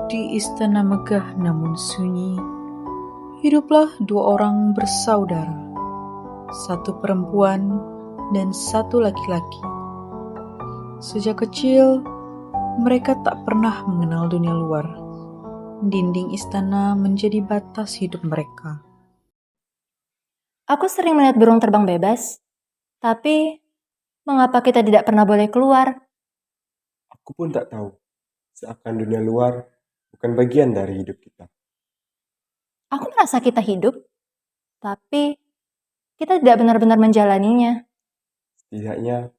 Di istana megah namun sunyi, hiduplah dua orang bersaudara, satu perempuan dan satu laki-laki. Sejak kecil, mereka tak pernah mengenal dunia luar. Dinding istana menjadi batas hidup mereka. Aku sering melihat burung terbang bebas, tapi mengapa kita tidak pernah boleh keluar? Aku pun tak tahu, seakan dunia luar bukan bagian dari hidup kita. Aku merasa kita hidup, tapi kita tidak benar-benar menjalaninya. Setidaknya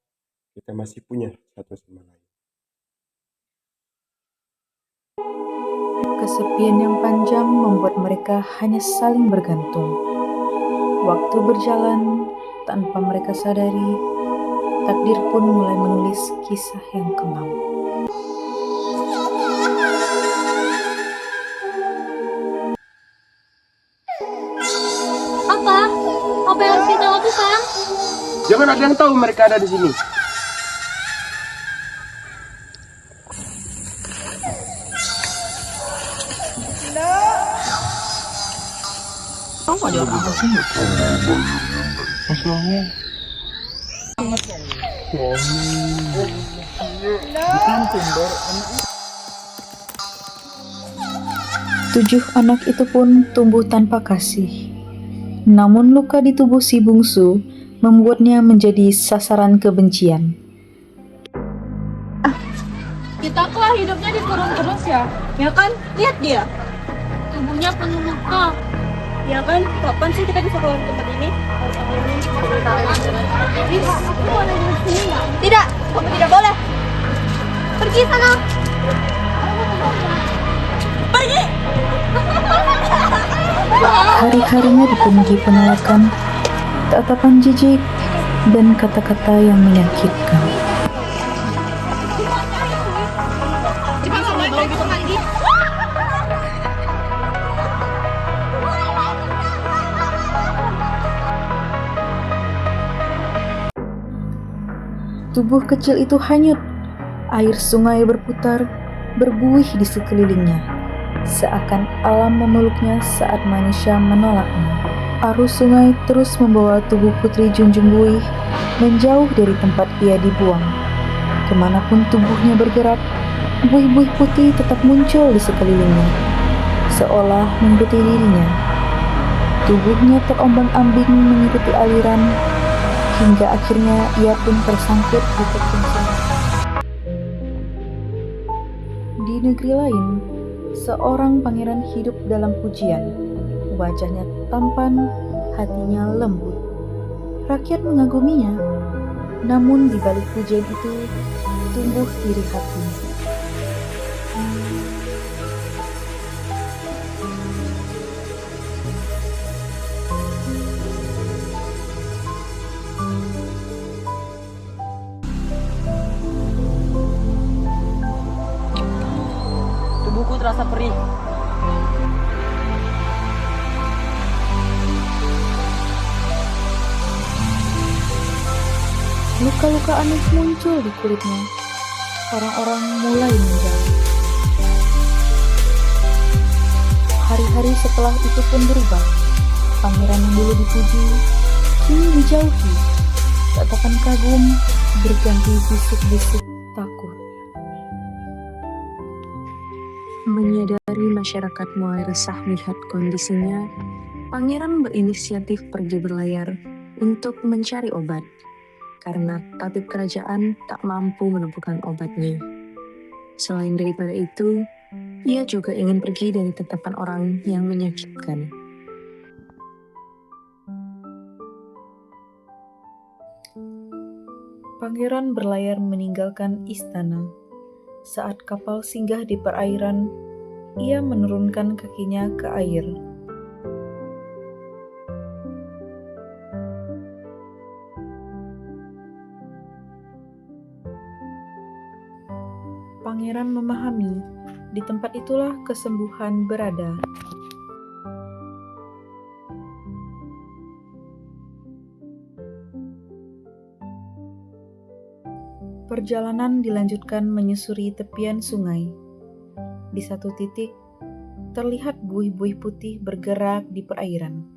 kita masih punya satu sama lain. Kesepian yang panjang membuat mereka hanya saling bergantung. Waktu berjalan tanpa mereka sadari, takdir pun mulai menulis kisah yang kelam. Apa yang harus kita lakukan? Jangan ada yang tahu mereka ada di sini. Tujuh anak itu pun tumbuh tanpa kasih. Namun luka di tubuh si bungsu membuatnya menjadi sasaran kebencian. Kita kok hidupnya dikurung terus ya? Ya kan? Lihat dia. Tubuhnya penuh luka. Ya kan? Kapan sih kita bisa keluar tempat ini? Tidak, kamu tidak boleh. Pergi sana. Pergi. Hari-harinya dipenuhi penolakan, tatapan jijik, dan kata-kata yang menyakitkan. Tubuh kecil itu hanyut, air sungai berputar, berbuih di sekelilingnya, seakan alam memeluknya saat manusia menolaknya. Arus sungai terus membawa tubuh Putri Junjung Buih menjauh dari tempat ia dibuang. Kemanapun tubuhnya bergerak, buih-buih putih tetap muncul di sekelilingnya, seolah mengikuti dirinya. Tubuhnya terombang-ambing mengikuti aliran, hingga akhirnya ia pun tersangkut di tepung sungai. Di negeri lain, seorang pangeran hidup dalam pujian. Wajahnya tampan, hatinya lembut. Rakyat mengaguminya, namun di balik pujian itu tumbuh iri hati. Tubuhku terasa perih. Luka-luka aneh muncul di kulitnya. Orang-orang mulai menjauh. Hari-hari setelah itu pun berubah. Pangeran yang dulu dipuji, kini dijauhi. Tatapan kagum berganti bisik-bisik takut. Menyadari masyarakat mulai resah melihat kondisinya, pangeran berinisiatif pergi berlayar untuk mencari obat, karena tabib kerajaan tak mampu menemukan obatnya. Selain daripada itu, ia juga ingin pergi dari tatapan orang yang menyakitkan. Pangeran berlayar meninggalkan istana. Saat kapal singgah di perairan, ia menurunkan kakinya ke air. Pangeran memahami, di tempat itulah kesembuhan berada. Perjalanan dilanjutkan menyusuri tepian sungai. Di satu titik, terlihat buih-buih putih bergerak di perairan.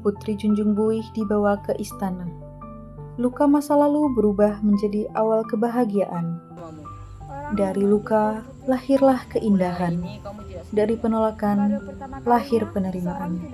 Putri Junjung Buih dibawa ke istana. Luka masa lalu berubah menjadi awal kebahagiaan. Dari luka, lahirlah keindahan. Dari penolakan, lahir penerimaan.